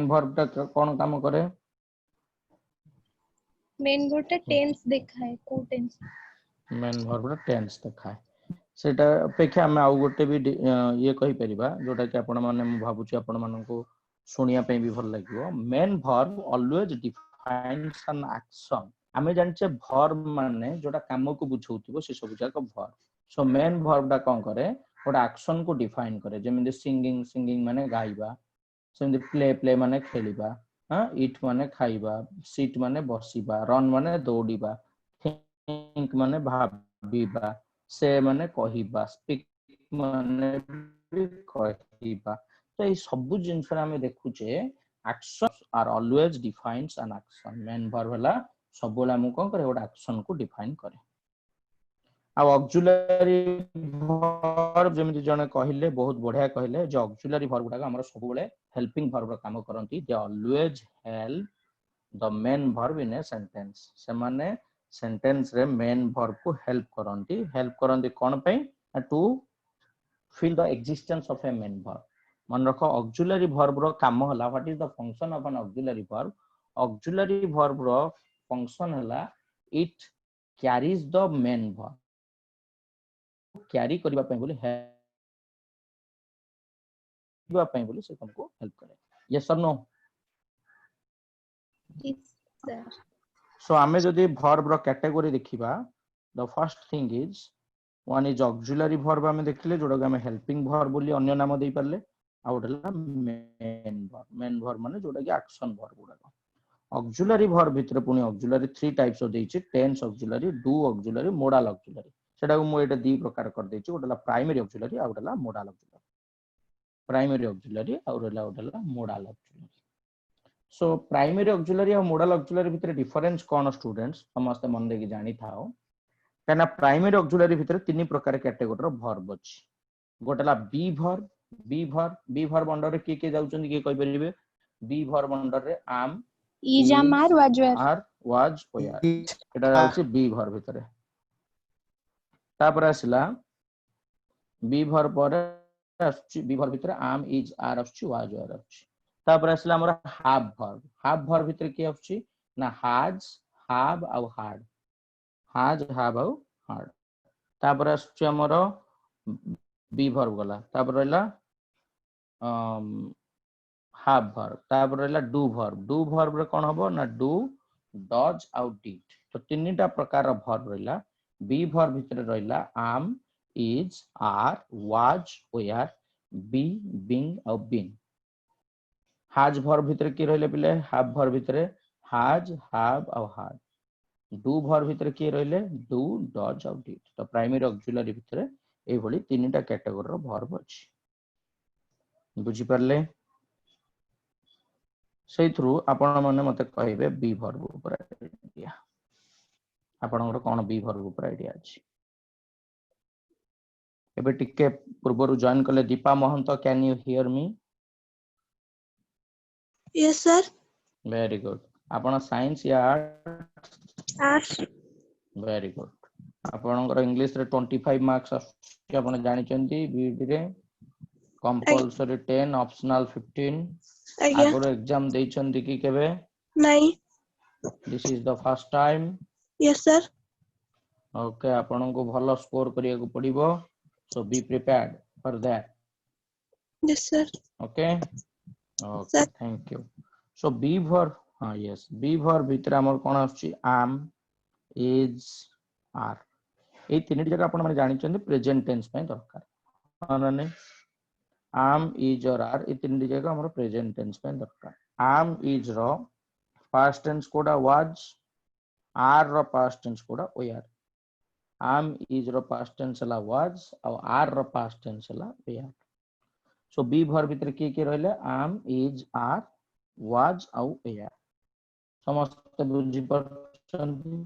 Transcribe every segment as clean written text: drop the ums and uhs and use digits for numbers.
Verb टा कौन काम करे मेन वर्ब टा टेंस देखाए को टेंस मेन वर्ब टा टेंस देखाए सेटा अपेक्षा हम आउ गोटे भी ये कहि परिबा जोटा कि आपण माने मु भाबुची आपण मानको सुनिया पे भी भल लागिवो main verb always defines an action आमे जानचे वर्ब माने जोटा काम को बुझौतिबो से सब जाक वर्ब सो मेन वर्ब टा कोन करे ओटा एक्शन को डिफाइन करे जेमिति सिंगिंग सिंगिंग माने गाइबा सेमिति प्ले प्ले माने खेलिबा हां ईट माने खाइबा सिट माने बसिबा रन माने दौड़िबा थिंक माने भाबिबा से माने कहिबा स्पीक माने भी कहिबा तो ये सब जिंस रा हमें देखुचे actions are always defines an action main verb हला सब बोला मु कोन करे ओटा एक्शन को डिफाइन करे आ ऑक्सिलरी वर्ब जेमिति जने कहिले बहुत बढ़िया कहिले जे ऑक्सिलरी वर्ब गुडा हमर सब बोले हेल्पिंग वर्ब काम करंती दे always help the main verb in a sentence से माने सेंटेंस रे मेन वर्ब को हेल्प करंती कोन पे to fill the existence of a main verb मन रखो ऑक्सिलरी वर्ब रो काम हला what is the function of an auxiliary verb रो फंक्शन हला it carries the main verb carry करबा पे बोली हेल्प पे बोली से तुमको हेल्प करे यस और नो यस सर सो आमे जदी वर्ब रो कैटेगरी देखिबा the first thing is one is auxiliary verb आमे देखले जोडा आमे हेल्पिंग वर्ब बोली अन्य नाम देई परले आ उडला मेन वर्ब माने जोडा कि एक्शन वर्ब गुडा ऑक्सिलरी वर्ब भितर पुनी ऑक्सिलरी थ्री टाइप्स ऑफ देछि tense auxiliary do auxiliary modal auxiliary सेटा मु एटा दी प्रकार कर देछि ओडला प्राइमरी ऑक्सिलरी आ उडला मोडल ऑक्सिलरी प्राइमरी ऑक्सिलरी आ उडला modal auxiliary so primary auxiliary और मोडल ऑक्सिलरी भितर डिफरेंस कोन स्टूडेंट्स समस्त मन देकी जानि थाओ कना प्राइमरी ऑक्सिलरी भितर तीन प्रकार कैटेगरी रो वर्ब अछि गोटला बी वर्ब अंडर रे के जाउचंदी के कहि परिबे बी वर्ब अंडर रे आम इज आर वाज वेयर एटा जाउची बी वर्ब भितर तापर आसला बी वर्ब पर आसची बी वर्ब भितर आम इज आर आसची वाज वेयर आसची तापर आसला हमर हाफ वर्ब भितर के आसची ना हैज हैव आ हार्ड हैज हैव आ हार्ड तापर आसची हमर बी वर्ब गला तापर रहला हाफ वर्ब तापर रहला डू वर्ब रे कोन हबो ना डू डज आउ डिड तो तीनटा प्रकार वर्ब रहला बी वर्ब भितर रहला am is are was were be being आउ बीन हैज वर्ब भितर की रहले पिले हाफ वर्ब भितर हैज हैव आउ हार्ड डू वर्ब भितर की रहले डू डज आउ डिड तो प्राइमरी ऑक्सिलरी भितर ए भली तीनटा कैटेगरी रो वर्ब अछि बुझी परले से थ्रू आपण माने मते कहिबे बी वर्ब ऊपर आइडिया आपनकर कोन बी वर्ब ऊपर आइडिया अछि एबे टिके पूर्वरु जॉइन करले Deepa Mahant can you hear me yes sir very good आपण साइंस या आर्ट्स वेरी गुड आपनकर इंग्लिश रे 25 मार्क्स आछि आपण जानि चंती बीडी रे कंपल्सरी 10 ऑप्शनल 15 आगो एग्जाम देइ चंती की केबे नहीं this is the first time yes sir okay आपन को भलो स्कोर करिया को पड़िबो so be prepared for that yes sir okay okay thank you so be verb हां यस बी वर्ब भीतर हमर कोन आछि am is are ए तीनटी जगह आपण माने जानि चंदी प्रेजेंट टेंस पे दरकार माने am is और are ए तीनटी जगह हमर प्रेजेंट टेंस पे दरकार am is रो पास्ट टेंस कोडा was are रो पास्ट टेंस कोडा were am is रो पास्ट टेंस ला was और are रो पास्ट टेंस ला were सो बी वर्ब भीतर के रहले am is are was आउ were समस्त बुझी परछंती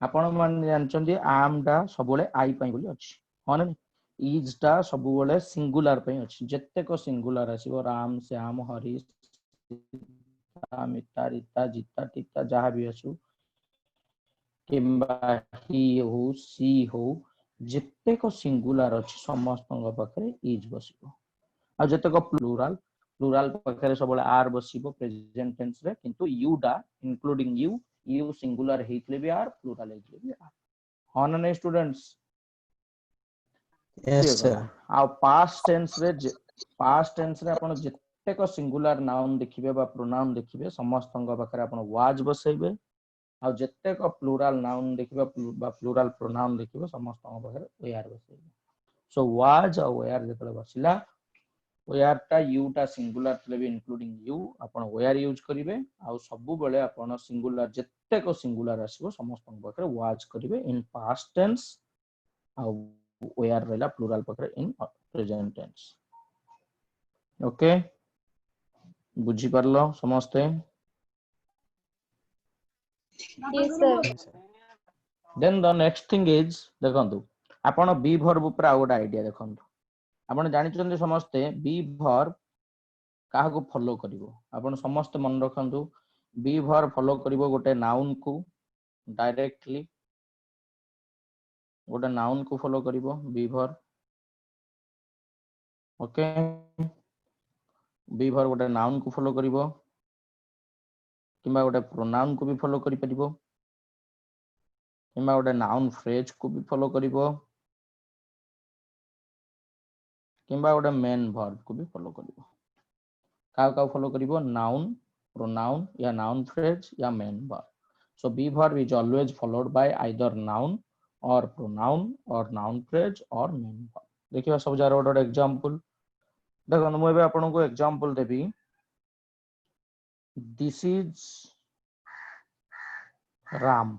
आपण मान जानचंदी am टा सबले आई पई बोली अछि हन इज टा सबले सिंगुलर पई अछि जत्ते को सिंगुलर आसीबो राम श्याम हरि मिता रीता जीता टीता जहा भी असु किंबा ही हो सी हो जत्ते को सिंगुलर अछि समस्त पाखरे इज बसिबो आ जत्ते को प्लुरल प्लूराल पाखरे सब आर बसिबो प्रेजेंट टेंस रे किंतु यू डा इंक्लूडिंग यू यू सिंगुलर हेतले भी आर प्लूराल हेतले भी आर हां ना नहीं स्टूडेंट्स Yes, sir. आ पास्ट टेंस रे आपण जत्तेक सिंगुलर नाउन देखिबे बा प्रोनाउन देखिबे समस्तंग पाखरे आपण वाज बसैबे आ जत्तेक प्लूराल नाउन देखिबे बा प्लूराल प्रोनाउन देखिबे समस्तंग पाखरे वेयर बसैबे सो वाज आ वेयर जेतले बसिला वेयर टा यू टा सिंगुलर तले भी इंक्लूडिंग यू आपण वेयर यूज करिवे आ सब बेले आपण सिंगुलर जत्तेक सिंगुलर आसीबो समस्तंग पाखरे वाज करिवे इन पास्ट टेंस आ वेयर रहला प्लूराल पाखरे इन प्रेजेंट टेंस ओके बुझी परलो समस्ते Yes, sir. Yes, sir. Then the next thing is देखंतु आपण बी वर्ब ऊपर आ गोटा आइडिया देखंतु आपण जानि चंदे समस्ते बी वर्ब काहा को फॉलो करिवो आपण समस्त मन रखंतु बी वर्ब फॉलो करिवो गोटे नाउन को डायरेक्टली गोटे नाउन को फॉलो करिवो be verb okay be verb गोटे नाउन को फॉलो करिवो किंबा गोटे प्रोनाउन को भी फॉलो करि परिबो किंबा गोटे नाउन फ्रेज को भी फॉलो करिवो किंबा गोटे मेन वर्ब को भी फॉलो करिवो का फॉलो करिवो नाउन प्रोनाउन या नाउन फ्रेज या main verb so be verb is always followed by either noun और प्रोनाउन और नाउन फ्रेज और मेन वर्ब देखिबा सब जार गोटे एग्जांपल देखो मु एबे आपन को example Devi this is Ram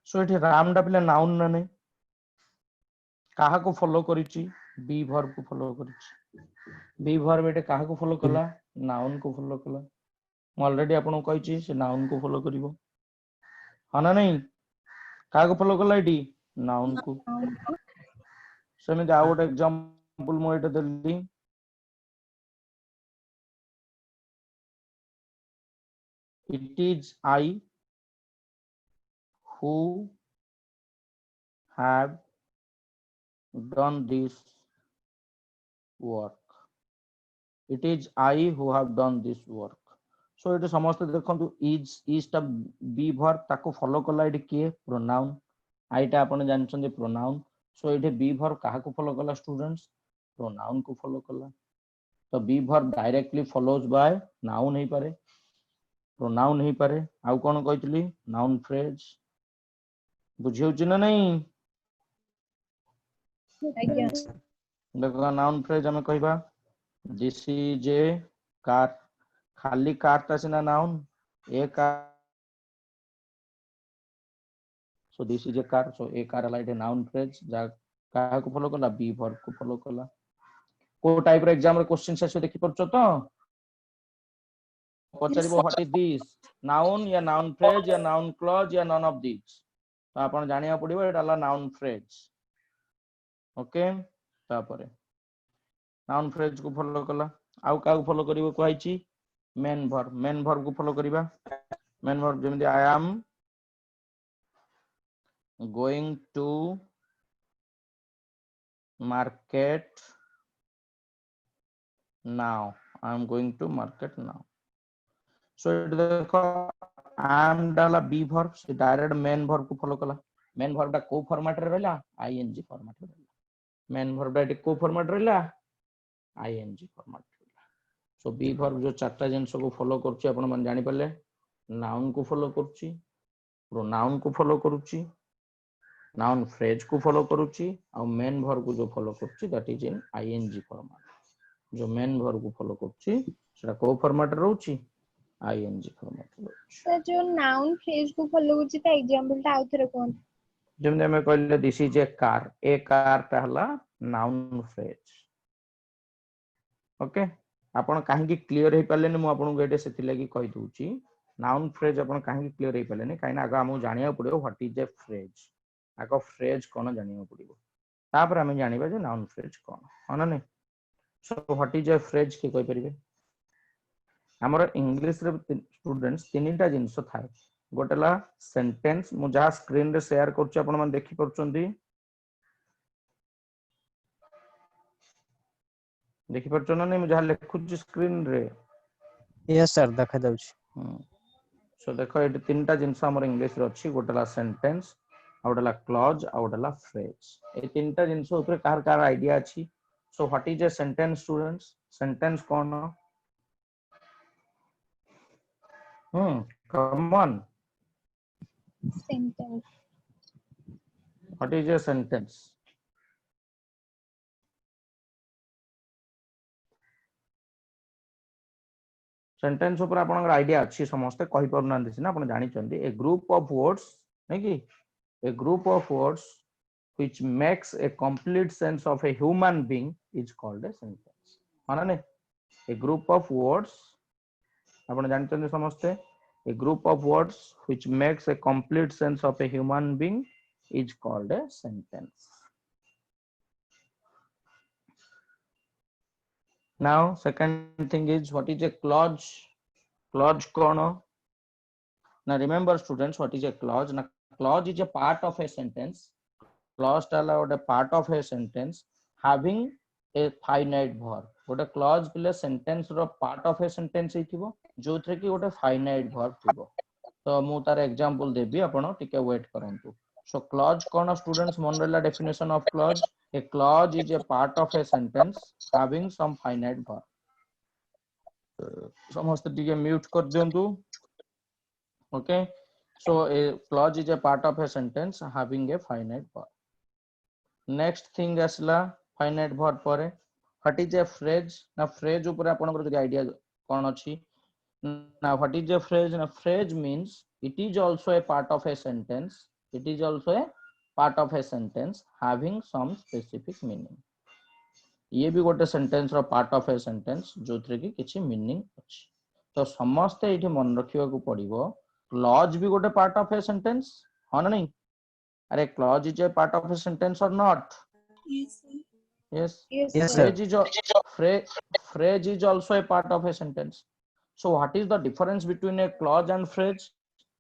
सो एठी राम डा पिले नाउन ना नहीं काहा को फॉलो करिछि बी वर्ब को फॉलो करिछि बी वर्ब एटे काहा को फॉलो कला नाउन को फॉलो कला मु ऑलरेडी आपन को कहिछि से नाउन को फॉलो करिवो हाना नहीं काहा को फॉलो कला एटी नाउन को सेमे आ गोटे एग्जांपल मु एटे देली it is I who have done this work it is I who have done this work so it समस्त देखंतु is टा बी वर्ब ताको फॉलो कला इट के प्रोनाउन आई टा आपण जानछन प्रोनाउन सो इटे बी वर्ब काहा को फॉलो कला स्टूडेंट्स प्रोनाउन को फॉलो कला तो be verb directly follows by noun ही पारे प्रोनाउन ही पारे आउ कोन कहितली नाउन फ्रेज बुझियौ ना नहीं आज्ञा देखो नाउन फ्रेज हमें कहबा दिस इज ए कार खाली कार ता सिना noun a car so this is a car so a car like a noun phrase जा काहा को फॉलो कला बी वर्ब को फॉलो कला को टाइप रे एग्जाम रे क्वेश्चन से देखि परछो तो पचारिबो व्हाट इज दिस नाउन या नाउन फ्रेज या नाउन क्लॉज या नन ऑफ दिस तो आपण जानिया पड़िबो एटा नाउन फ्रेज ओके तापरे नाउन फ्रेज को फॉलो कला आउ का को फॉलो करिवो कहैछि मेन वर्ब को फॉलो करिबा मेन वर्ब जेमि I am going to market now I am going to market now so देखो आई एम डाला बी वर्ब से डायरेक्ट मेन वर्ब को फॉलो कला मेन वर्ब दा को फॉर्मेट रे रहला आईएनजी फॉर्मेट रे रहला मेन वर्ब दा को फॉर्मेट रहला आईएनजी फॉर्मेट रहला सो बी वर्ब जो चारटा जिंस को फॉलो करछि आपण मन जानि परले नाउन को फॉलो करछि प्रोनाउन को फॉलो करछि नाउन फ्रेज को फॉलो करुछि और मेन वर्ब को जो फॉलो करछि that is in ING format जो मेन वर्ब को फॉलो करछि सेटा को फॉर्मेट रहउछि आईएनजी फॉर्मेट रहउछि सर जो नाउन फ्रेज को फॉलो करछि ता एग्जांपल ता आउथरे कोन जेमने में कहले दिस इज ए कार ता हला नाउन फ्रेज ओके आपण काहे की क्लियर हे पालेने मु आपण को एटे सेति लागि कहि दूची नाउन फ्रेज आपण काहे की क्लियर हे पालेने काहे ना आगा हम जानिया पड़ियो व्हाट इज ए फ्रेज आको फ्रेज कोन जानिया पड़ियो तापर हम जानिबा जे नाउन फ्रेज कोन हना नै so what is a phrase के कहि परिबे हमर इंग्लिश रे स्टूडेंट्स तीनटा जिंस थाए गोटेला सेंटेंस मु जहा स्क्रीन रे शेयर करछु आपण मन देखि परछंती देखि परछो ना नहीं मुझे लिखु स्क्रीन रे यस सर देखा जाउछ सो देखो ये तीनटा जिनस हमर इंग्लिश रे अछि गोटला सेंटेंस आउटला क्लॉज आउटला फ्रेज ए तीनटा जिनस ऊपर कार आईडिया अछि so what is a sentence students sentence cone come on Sentence. What is a sentence sentence ऊपर आपन आईडिया अच्छी समस्ते कहि परना ना आपन जानि चंदी ए ग्रुप ऑफ वर्ड्स नै कि a group of words which makes a complete sense of a human being is called a sentence माना नै a group of words आपन जानि चंदी समस्ते a group of words which makes a complete sense of a human being is called a sentence. Now second thing is what is a clause clause kono now remember students what is a clause now clause is a part of a sentence clause tala a part of a sentence having a finite verb gote clause pile sentence ro part of a sentence hithibo jothre ki gote finite verb thibo to mu tar example debi apan tike wait karantu so clause kono students mon rela definition of clause a clause is a part of a sentence having some finite verb समस्त टिके mute कर दियंतु okay so a clause is a part of a sentence having a finite verb next thing असला finite verb पर what is a phrase ना phrase ऊपर आपन को आईडिया कोन अछि ना व्हाट इज ए फ्रेज ना phrase means it is also a part of a sentence it is also a part of a sentence having some specific meaning ये भी गोटे sentence row part of a sentence जोथरे कि किछि meaning अछि तो समस्त एठी मन रखिया को पड़िबो क्लॉज भी गोटे पार्ट ऑफ ए सेंटेंस हन नहीं अरे clause is a part of a sentence और not Yes, sir. yes Yes, Yes, sir. sir. phrase is also a part of a sentence so what is the difference between a clause and phrase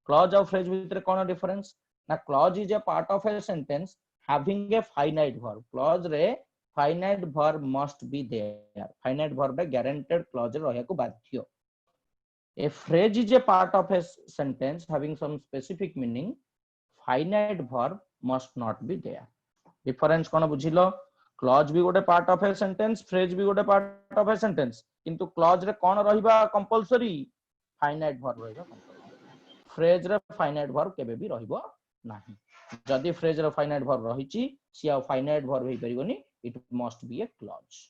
clause और phrase भितर कोन difference ना clause is a part of a sentence having a finite verb clause रे finite verb must be there finite verb रे guaranteed clause रहया को बाध्य a phrase is a part of a sentence having some specific meaning finite verb must not be there difference cone बुझिलो clause भी गोटे part of a sentence phrase भी गोटे part of a sentence किंतु clause रे कोन रहिबा compulsory finite verb रहिबा compulsory phrase रे finite verb केबे भी रहिबो नाही जदि phrase रे finite verb रहिची Siya finite verb हेइ परिबोनी it must be a clause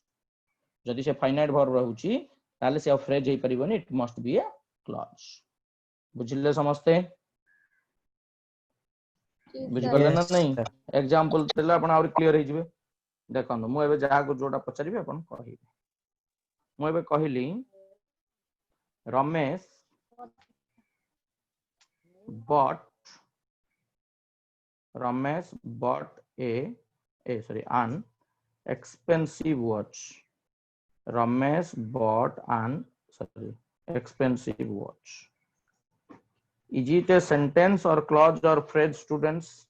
जदि से finite verb रहउची ताले से phrase हेइ परिबोनी it must be a clause बुझिले समस्ते Yes, बुझि sir. पले ना Yes, नहीं sir. एग्जांपल देला अपन और क्लियर हे जिवे देखन मु एबे जहा को जोडा पचारिबे अपन कहिबे मु एबे कहिली Ramesh bought an expensive watch Ramesh bought an expensive watch is it a sentence or clause or phrase students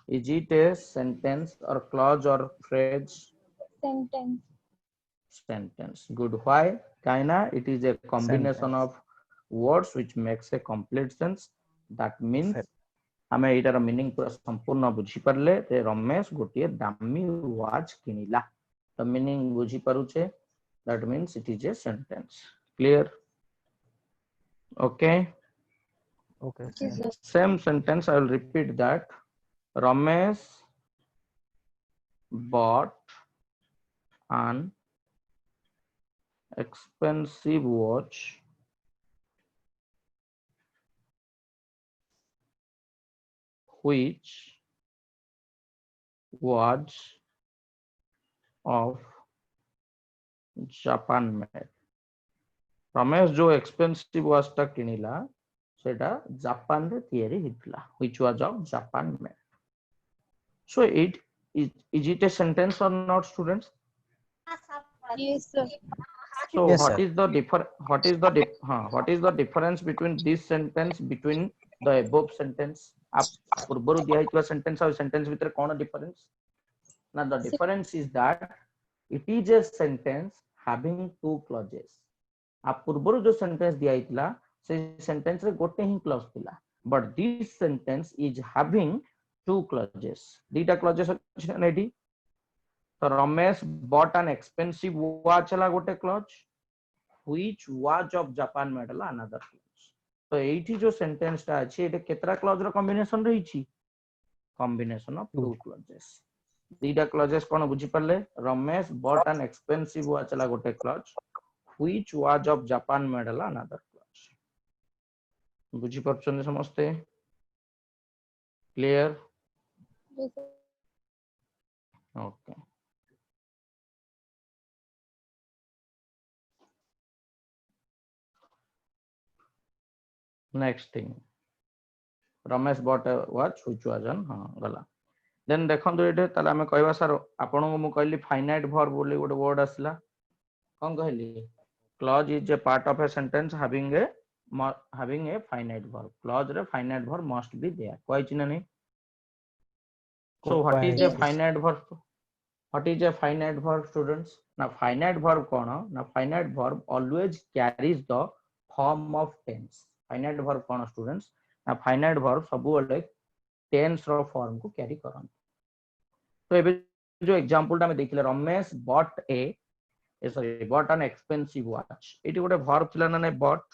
is it a sentence or clause or phrase Sentence. sentence good why kaina it is a combination Sentence. of words which makes a complete sense that means Sir. हमें एटार meaning पूरा संपूर्ण बुझी परले ते रमेश गोटिए दामी watch किनिला तो meaning बुझी परुचे that means it is a sentence clear okay Okay, Yes, sir. sir. same sentence I will repeat that Ramesh bought an expensive watch which was of Japan made Ramesh जो expensive watch टा किनिला सेटा Japan रे तयारी हितला which was of Japan made so it is it a sentence or not students Yes, sir. so Yes, what sir. is the difference between this sentence between the above sentence आप पूर्वरु दिया हितवा sentence और sentence भितर कोन difference ना the difference is that it is a sentence having two clauses. आ पूर्व जो sentence दिया इतला से सेंटेंस रे गोटे ही क्लॉज थिला, but this sentence is having two clauses. दीटा क्लॉजेस अछि ना एडी. तो Ramesh bought an expensive watch ला गोटे clause, which watch of Japan made ला another clause. तो एठी जो सेंटेंस ता अछि एटा केतरा क्लॉज रो कॉम्बिनेशन रही छी, कॉम्बिनेशन ऑफ टू क्लॉजेस. दीटा क्लॉजेस कोन बुझी परले, Ramesh bought an expensive watch ला गोटे clause, which watch of Japan made ला another clause. बुझी परछन समझते, clear? Yes, sir. Okay. Next thing, Ramesh bought a watch which was an गला. देन देखंतु एटे ताले हमें कहबा सर आपन को मु कहली फाइनाइट वर्ब बोली गोटे वर्ड आसला, कोन कहली, clause is a part of a sentence having a finite verb. Clause रे finite verb must be there, कहै छी ना नहीं. So what is a Yes. finite verb? What is a finite verb, students? Now finite verb कोन, ना finite verb always carries the form of tense. finite verb cone students, ना finite verb सब बेले tense रो form को carry करन. तो एबे जो example ता में देखले Ramesh bought bought an expensive watch. Eighty गोटे वर्ब थिला ना नै bought.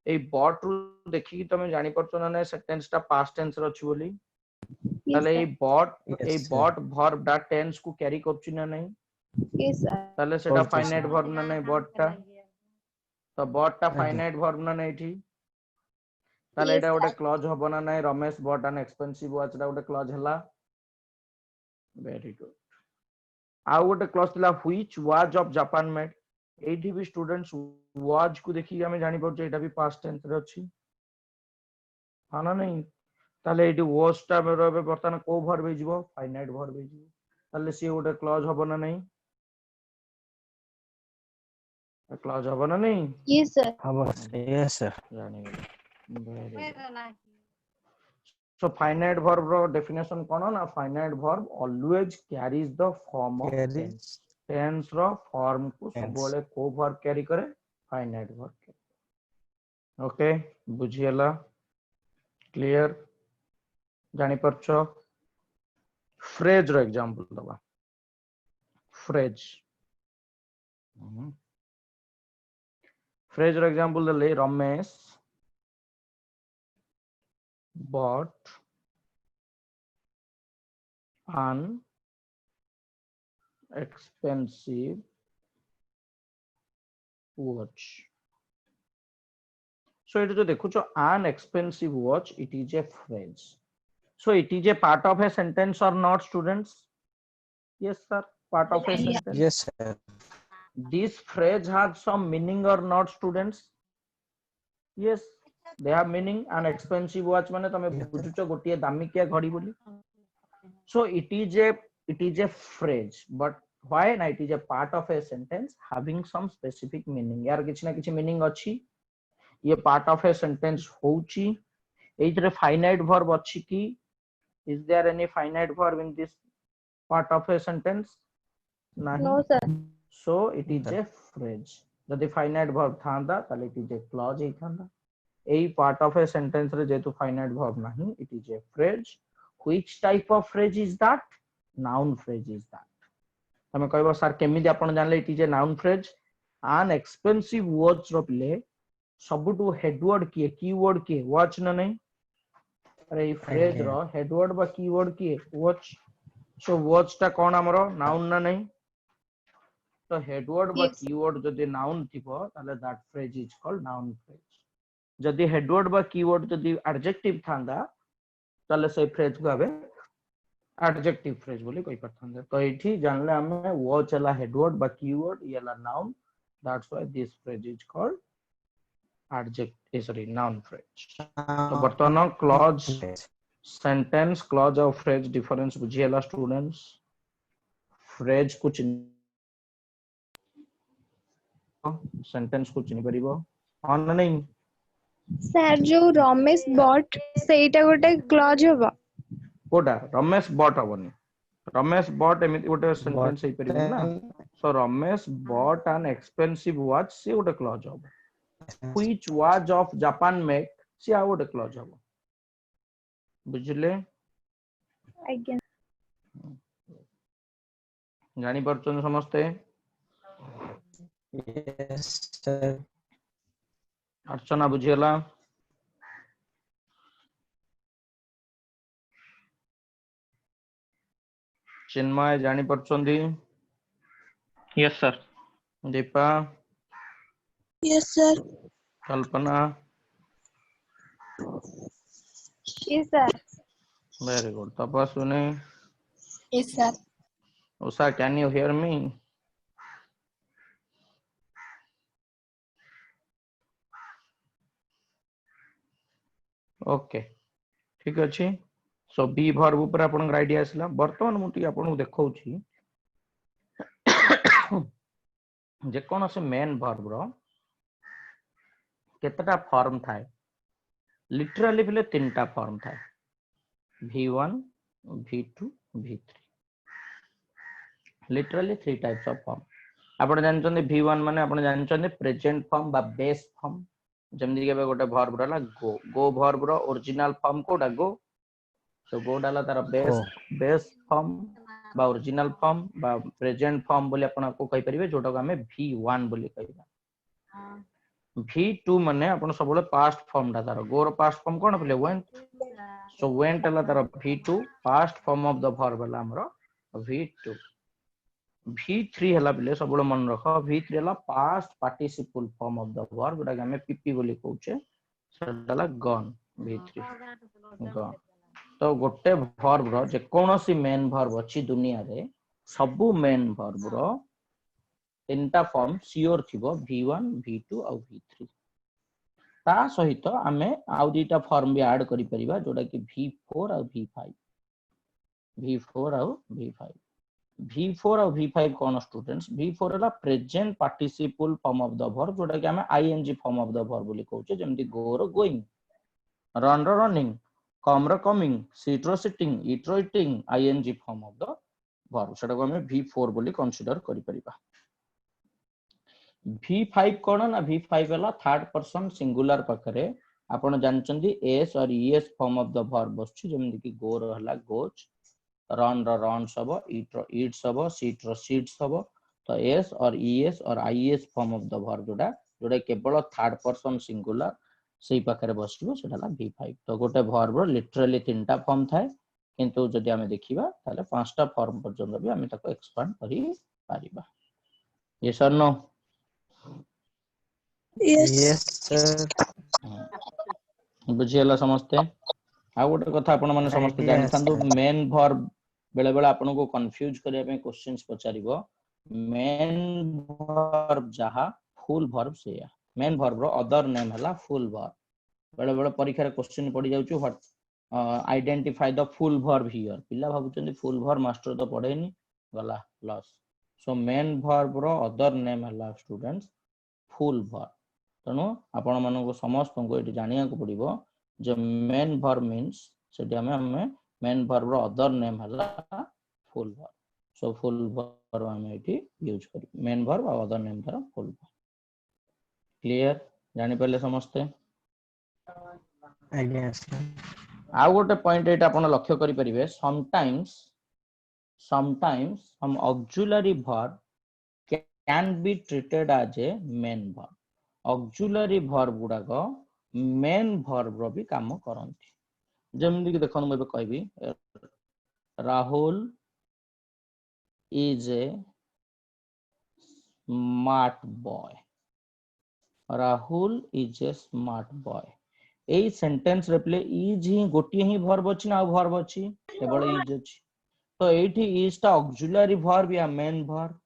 ए bought रु देखि तमे जानि परछो ना नै सेंटेंस ता पास्ट टेंस रो अछि बोली. Yes, ताले ए sir. Yes, sir. bought verb दा टेंस को कैरी करछि ना नै, Yes, sir. ताले सेटा करछि, फाइनाइट sir. वर्ब ना नै bought ता. तो bought ता आज्ञा. फाइनाइट वर्ब ना नै एठी, ताले Yes, एटा गोटे sir. क्लॉज हबो ना नै, Ramesh bought an expensive watch दा गोटे क्लॉज हला. Very good. आ गोटे क्लॉज थिला which watch of Japan made. एठी भी स्टूडेंट्स watch को देखि हमें जानि परछे एटा भी पास्ट टेंस रे अछि, हां ना नहीं. ताले एठी was ता रहबे बर्तन को वर्ब हिजबो, फाइनाइट वर्ब हिजबो. ताले सी गोटे क्लॉज हबो ना नहीं, क्लॉज हबो ना नहीं. Yes, sir. Yes, sir. जानि गेले. Very good. So finite verb ro definition कोन ना, finite verb always carries the form of tense. Carries tense रो फॉर्म को सब tense. बोले को वर्ब कैरी करे, फाइनाइट वर्ब कैरी. ओके, बुझियला, क्लियर, जानि परछो. फ्रेज रो एग्जांपल दबा. फ्रेज, फ्रेज रो एग्जांपल दले Ramesh bought an expensive watch. So it is देखो an expensive watch, it is a phrase. So it is a part of a sentence or not, students? Yes, sir, part of a Yeah. sentence. Yes, sir. This phrase has some meaning or not, students? Yes, they have meaning. An expensive watch माने तमे Yes, sir. बुझुचो गोटिए दामिकिया घड़ी बोली. So it is a phrase, but why ना, it is a part of a sentence having some specific meaning. यार किछि ना किछि meaning अछि, ये part of a sentence होउची. एइतरे finite verb अछि की, is there any finite verb in this part of a sentence? Nahi. No, sir. So it is Sir. a phrase. जदि finite verb थांदा ताले it is a clause he थांदा. AE part of a sentence रे जेतु finite verb नाही, it is a phrase. Which type of phrase is that? Noun phrase is that. तमे कहबो sir केमिति आपण जानले it is a noun phrase? An expensive watch रो पिले सबुटु headword किए, keyword किए, watch ना नहीं. अरे फ्रेज रो हेडवर्ड बा कीवर्ड किए, watch. सो watch ता कोन हमरो नाउन ना नहीं. तो हेडवर्ड बा Yes. कीवर्ड जदि नाउन थिबो ताले that phrase is called noun phrase. जदि हेडवर्ड बा कीवर्ड जदि एडजेक्टिव थांदा ताले से फ्रेज को आबे एडजेक्टिव फ्रेज बोली कहि परथांदा. तो एठी जानले हमें watch ला हेडवर्ड बा कीवर्ड, ये ला noun. That's why this phrase is called noun phrase. तो बर्तमान क्लॉज, सेंटेंस, क्लॉज और फ्रेज डिफरेंस बुझिएला स्टूडेंट्स. फ्रेज कुछ सेंटेंस कुछ नहीं परिबो, हां ना नहीं. Sir, जो रमेश bought सेटा गोटे क्लॉज होबा. कोडा रमेश बॉट हबनी, रमेश bought एमिति गोटे Bought सेंटेंस हे परिबो ना an so Ramesh bought an expensive watch से गोटे क्लॉज हो which watch of Japan make से आ गोटे क्लॉज हो बुझले आज्ञा जानि परछन समस्ते yes sir. अर्चना बुझियला चिन्मय जानि परछंदी yes sir Deepa Yes, sir. Kalpana yes sir very good Tapaswini Yes, sir. Usha can you hear me okay ठीक अछि सो बी वर्ब ऊपर आपन आइडिया आसला वर्तमान मु टी आपन देखौ छी जे कोन से मेन वर्ब रो केतटा फॉर्म थाए लिटरली बोले तीनटा फॉर्म थाए v1 v2 v3 literally three types of form आपण जानचंदे v1 माने आपण जानचंदे प्रेजेंट फॉर्म बा बेस फॉर्म जेमदि के गोटे वर्ब रहला गो गो वर्ब रो ओरिजिनल फॉर्म कोडा गो सो गो डाला तार बेस Go. बेस फॉर्म बा ओरिजिनल फॉर्म बा प्रेजेंट फॉर्म बोली आपण को कहि परिबे जोटा को हमें v1 बोली कहिबा v2 माने आपण सबले पास्ट फॉर्म डा तार गो रो पास्ट फॉर्म कोन बोले went सो went हला तार v2 past form of the verb हला हमरो v2 v3 हला बोले सबले मन रख v3 हला past participle form of the verb जोटा हमें pp बोली कहउचे सेडला गॉन v3 गॉन तो गोटे वर्ब रो जे कोनोसी मेन वर्ब अछि दुनिया रे सबु मेन वर्ब रो तीनटा फॉर्म सियोर थिबो v1 v2 और v3 ता सहित आमे आउ दीटा फॉर्म भी ऐड करि परिबा जोटा कि v4 और v5 v4 और v5 v4 और v5 कोन स्टूडेंट्स v4 हला present participle form of the verb जोटा कि हमें ing form of the verb बोली कहउचे जेमति गो रो गोइंग रन रो रनिंग कम रो कमिंग सिट रो सिटिंग ईट रो eating ing form of the verb सेटा को हमें v4 बोली कंसीडर करि परिबा v5 कोन ना v5 हला थर्ड पर्सन सिंगुलर पकरे आपण जानचंदी s और es form of the verb बसछु जेमति कि गो रो हला गोज रन रो रन सब ईट रो ईट सब सीट रो सीट सब तो s और es और is form of the verb जोडा जोडा केवल थर्ड पर्सन सिंगुलर सेही पाखरे बसलो सेटाला v5 तो गोटे वर्ब रो लिटरली तीनटा फॉर्म थाए किंतु जदि हमें देखिबा ताले पांचटा फॉर्म पर्यंत भी हमें ताको एक्सपांड करि पारिबा यस और नो Yes. Yes sir. बुझियला समस्ते आ गोटे कथा आपण माने समस्त Idea जानि थांदो sir. मेन वर्ब बेले बेले आपण को कंफ्यूज करिया पे क्वेश्चंस पचारिबो मेन वर्ब जहा फुल वर्ब सेया मेन वर्ब रो अदर नेम हला फुल वर्ब बेले बेले परीक्षा रे क्वेश्चन पड़ी जाउछु what identify the full verb here पिला भाबुचंदी फुल वर्ब मास्टर तो पढेनी गला लॉस सो मेन वर्ब रो अदर नेम हला स्टूडेंट्स फुल वर्ब तनो आपण मानको समस्त को एटी जानिया को पड़िबो जो मेन वर्ब मींस सेटी हमें मेन वर्ब रो अदर नेम हला full verb so full verb हमें एटी यूज करी मेन वर्ब और अदर नेम तारा फुल वर्ब क्लियर जानि पले समस्ते Idea sir. आ गोटे पॉइंट एटा आपण लक्ष्य करि परिबे sometimes some auxiliary verb can be treated as a main verb auxiliary verb गुडा को मेन वर्ब रो भी काम करंती जेमदि कि देखन मैं कहबी Rahul is a smart boy Rahul is a smart boy AE sentence रे प्ले इज ही गोटी ही वर्ब अछि ना वर्ब अछि केवल इज अछि तो एठी इज ता ऑक्सिलरी वर्ब या मेन वर्ब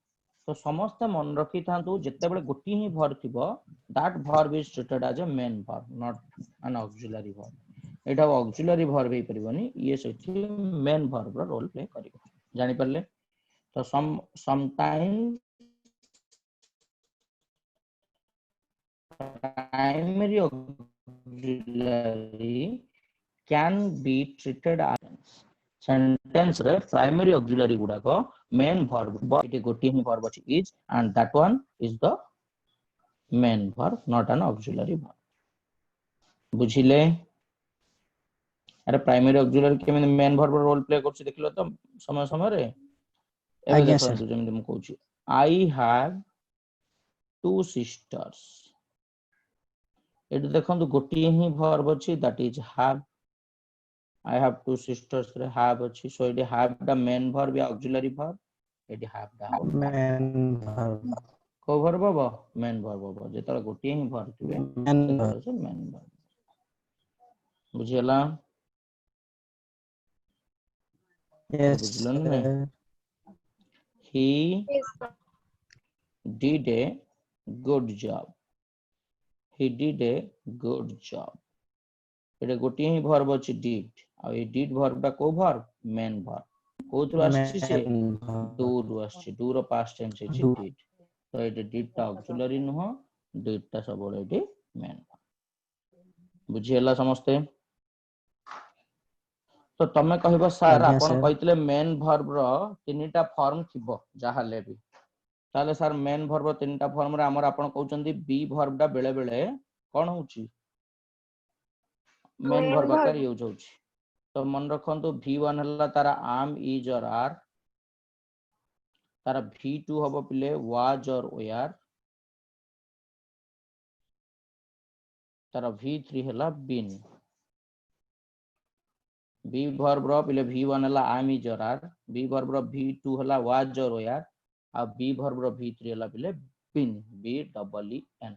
तो समस्त मन रखि थांतु जत्ते बेले गोटी ही वर्ब थिबो that verb is treated as a main verb not an auxiliary verb एटा ऑक्सिलरी वर्ब हे परिबनी ये सेठी मेन वर्ब रो रोल प्ले करिवो जानि परले तो sometime primary auxiliary can be treated as sentence रे प्राइमरी ऑक्सिलरी गुडा को मेन वर्ब इट गोटी ही वर्ब अछि is and that one is the main verb not an auxiliary verb बुझिले अरे प्राइमरी ऑक्सिलरी केमे मेन वर्ब रोल प्ले करछि देखिलो तो समय समय रे एबे आज्ञा देखंतु जेमि हम कहूछि आई हैव टू सिस्टर्स एट देखंतु गोटी ही वर्ब अछि that is have I have two sisters रे have अछि so it have the main verb या auxiliary verb it have the man verb को verb हो main verb हो जेतला गोटी ही verb थिबे मैन सेतला verb से main verb बुझियला yes बुझलन ने sir he Yes, sir. did a good job he did a good job एटा गोटी ही verb अछि did uh A did verb टा को verb main verb कोथु आछि से मैन verb दूर आछि दूर past tense अछि do did तो ये did टा auxiliary नुह did टा सब ये main बुझियला समस्ते तो तमे कहबो सर आज्ञा आपण sir कहितले मेन वर्ब रो तीनटा फॉर्म थिबो जहा लेबी ताले सर मेन वर्ब तीनटा फॉर्म रे हमर आपण कहउचंदी बी वर्ब टा बेले बेले कोन होउची मेन Main वर्ब आकार verb. यूज होउची तो मन रखंतु v1 हल्ला तारा am is or are Tara v2 हबो पिले was or were Tara v3 हला been b verb रो पिले v1 हला am is or are b verb row v2 हला was or were uh b verb row v3 हला पिले been b double e n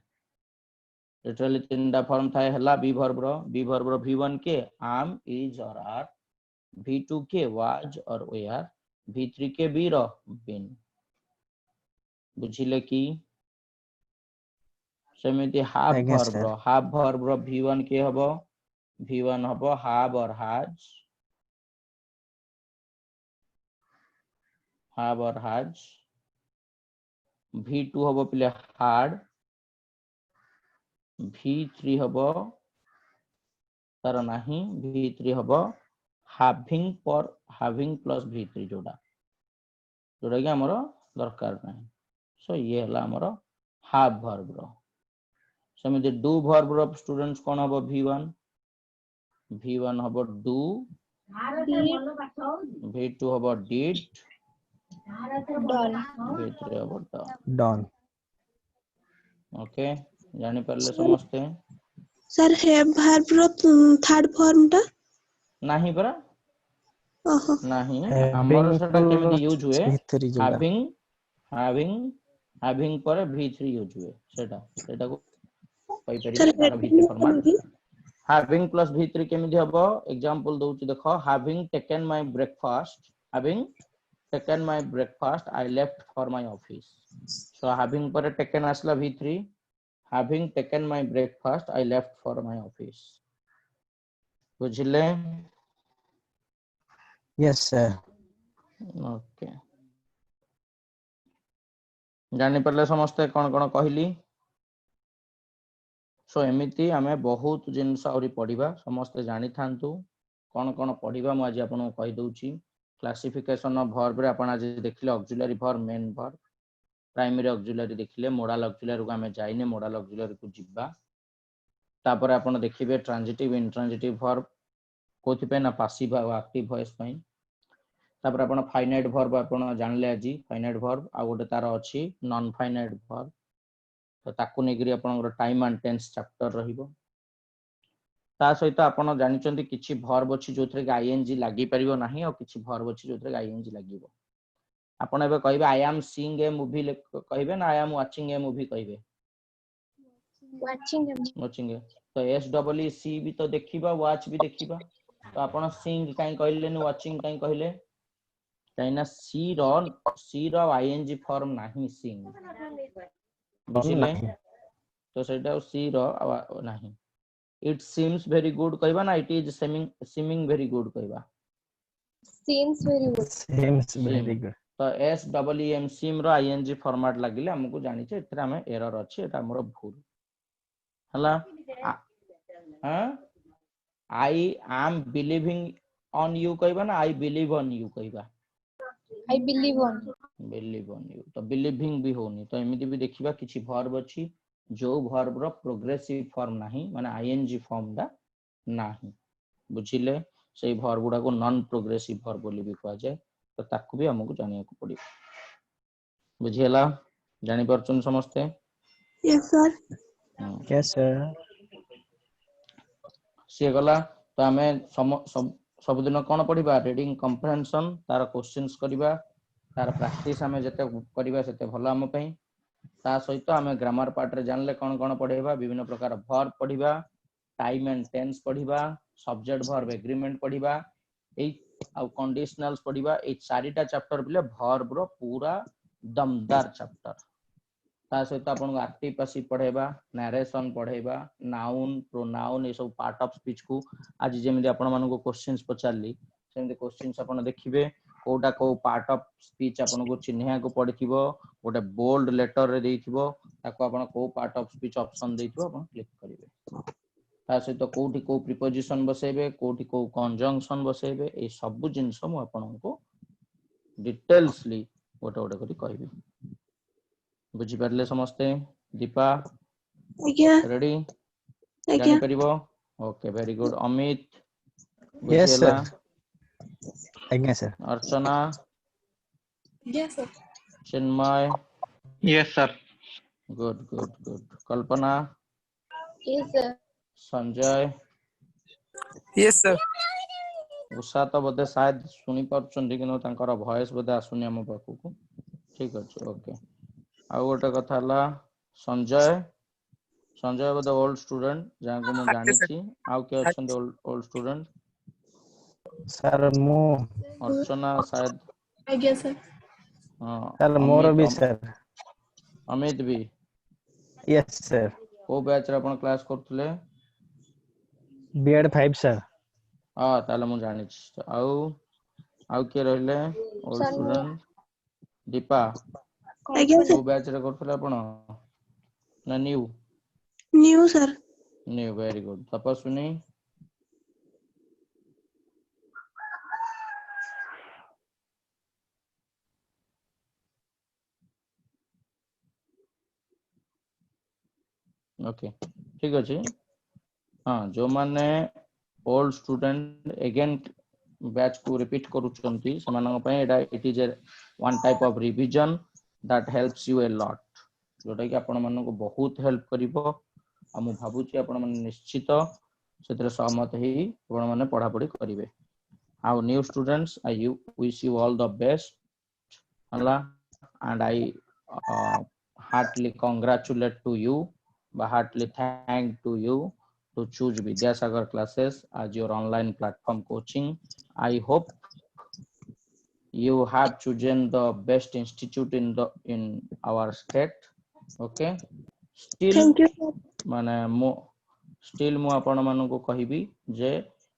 literally तीनटा form थाए हला b verb रो v1 के am is or are v2 के was or were v3 के be row been बुझिले की सेमिति हाफ आज्ञा वर्ब sir रो v1 के हबो v1 हबो have or has v2 हबो पिले had v3 हबो तार नाही v3 हबो having plus v3 जोड़ा कि हमरो दरकार नाही सो ये हला हमरो हाफ वर्ब रो सेमिति डू वर्ब रो स्टूडेंट्स कोन हबो v1 हबो डू Did, v2 हबो did done. v3 हबो done done ओके जानि परले समझते सर हैव वर्ब रो थर्ड फॉर्म टा नाही परा ओहो नाही having हमर सेटा to केमिति यूज हुए v3 जोड़ा having पर v3 यूज हुए सेटा को कहि सर परिबे तार v3 format having plus v3 केमिति हबो एग्जांपल दोउची देखो having taken my breakfast I left for my office so having पर taken असला v3 having taken my breakfast I left for my office बुझिले yes sir okay जानि परले समस्त कोन कोन कहली सो एमिति हमें बहुत जिंस औरी पढिबा समस्त जानि थांतु कोन कोन पढिबा म आज आपन कहि दउची क्लासिफिकेशन ऑफ वर्ब रे आपन आज देखिले auxiliary verb main verb primary auxiliary देखिले मोडल ऑक्सिलरी को हमें जाइने मोडल ऑक्सिलरी को जिब्बा तापर आपन देखिबे ट्रांजिटिव इंट्रांजिटिव वर्ब कोथि पे ना पासिव आ एक्टिव वॉइस पई तापर आपन फाइनाइट वर्ब आपन जानले आजी फाइनाइट वर्ब आ गोटे तार अछि नॉन फाइनाइट वर्ब तो ताकू नेगरी आपन टाइम एंड टेंस चैप्टर रहिबो ता सहित आपन जानिचंती किछि वर्ब अछि जोथरे आईएनजी लागि परिबो नाही और किछि वर्ब अछि जोथरे आईएनजी लागिबो आपन एबे कहबे I am seeing a movie कहबे ना I am watching A movie कहबे Watching him. वाचिंग तो एस डबल ई सी भी तो देखिबा वॉच भी देखिबा तो आपन सीइंग काई कहले न वाचिंग काई कहले काइना सी रो आईएनजी फॉर्म नाही सीइंग बुझिले नहीं तो सेटा सी रो नाही इट सीम्स वेरी गुड कहबा ना it is seeming very good कहबा Seems very good. seems seem very good तो S double E M seem रो आईएनजी फॉर्मेट लागिले हमकु जानि छे एतरा हमें एरर अछि एटा हमर भूल हला हां I am believing on you कहबा ना I believe on you कहबा I believe on you. believe on you तो believing भी होनी तो एमिति भी देखिबा किछि verb अछि जो verb रो progressive form नाही माने ing form दा नाही बुझिले सेही verb गुडा को non progressive verb बोली भी कहा जाय तो ताकू भी हमकु जानिया को पड़ी बुझियला जानि परछन समस्ते Yes, sir. Yes, sir. सी गला तो आमे सब दिन कोन पढिबा रीडिंग कम्प्रिहेंशन तार क्वेश्चंस करिबा तार प्रैक्टिस आमे जते करिबा सेते भलो हम पई ता सहित आमे ग्रामर पार्ट रे जानले कोन कोन पढेबा विभिन्न प्रकार वर्ब पढिबा टाइम एंड टेंस पढिबा सब्जेक्ट वर्ब एग्रीमेंट पढिबा ए आ कंडीशनल्स पढिबा ए चारिटा चैप्टर बिले वर्ब रो पूरा दमदार चैप्टर ता सहित आपन एक्टिव पैसिव पढेबा नरेशन पढेबा नाउन प्रोनाउन ए सब पार्ट ऑफ स्पीच को आज जेमिति आपन मानको को क्वेश्चंस पचारली सेमिति क्वेश्चंस आपन देखिबे कोटा को पार्ट ऑफ स्पीच आपन को चिन्हिया को पढिथिबो गोटे बोल्ड लेटर रे देइथिबो ताको आपन को पार्ट ऑफ स्पीच ऑप्शन देइथिबो आपन क्लिक करिवे ता सहित कोठी को प्रीपोजिशन बसेबे कोठी को कंजंक्शन बसेबे ए सब जिंस मु आपन को डिटेल्सली गोटे गोटे करी कहबी बुझी परले समस्ते दीपा Again. रेडी जानि Again. परिबो okay very good Amit Yes, बुझियला sir. Again, sir. Archana Yes, sir. Chinmay Yes, sir. Good good good Kalpana Yes, sir. Sanjay Yes, sir. Usha तो बोधे शायद सुनी पारुचंदी कि तांकर वॉइस बोधे आसुनी हम पाखु को ठीक अछि ओके आ गोटे कथा हला संजय संजय बोधे ओल्ड स्टूडेंट जाको मु जानि छी आ के अछन ओल्ड स्टूडेंट Sir, mo. अर्चना शायद Yes, sir. हां Sir, more भी sir. अमित भी Yes, sir. को बैच रे अपन क्लास करथले B.Ed 5, sir. हां ताले मु जानि छी आ के रहले old student Deepa Again, sir. को बैच रे करथले अपन ना new New, sir. New very good Tapaswini okay ठीक अछि हां जो माने ओल्ड स्टूडेंट अगेन बैच को रिपीट करूचंती समान पय एटा it is one type of revision that helps you a lot जोटा कि आपण मन को बहुत हेल्प करिवो आ मु भाबु छी आपण मन निश्चित सेतरे सहमत ही आपण मन पढा पढी करिवे how new students I wish you all the best हला and I heartily congratulate to you but heartily thank to you to choose Vidyasagar classes as your online platform coaching. I hope you have chosen the best institute in our state. Okay. Still Thank you, sir. माने still मु आपण मानु को कहिबी जे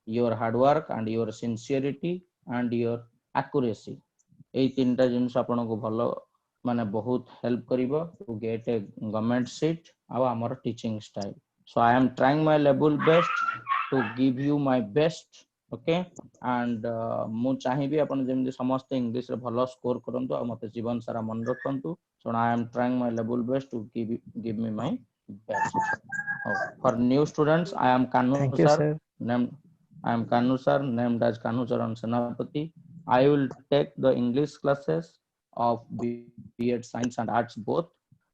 your hard work and your sincerity and your accuracy ए तीनटा जिंस आपण को भलो माने बहुत हेल्प करिवो to get a government seat आ हमर teaching style so I am trying my level best to give you my best okay and मु चाहिबी आपण जेमि समस्त इंग्लिश रे भलो स्कोर करंतु आ मते जीवन सारा मन रखंतु so I am trying my level best to give me my best for new students I am Kanhu Thank you, sir sir. Name I am Kanu sir, named as Kanu Charan Senapati. I will take the English classes of B.Ed Science and Arts both,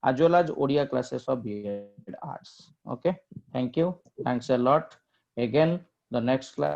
as well as Odia classes of B.Ed Arts. Okay, thank you. Thanks a lot. Again, the next class.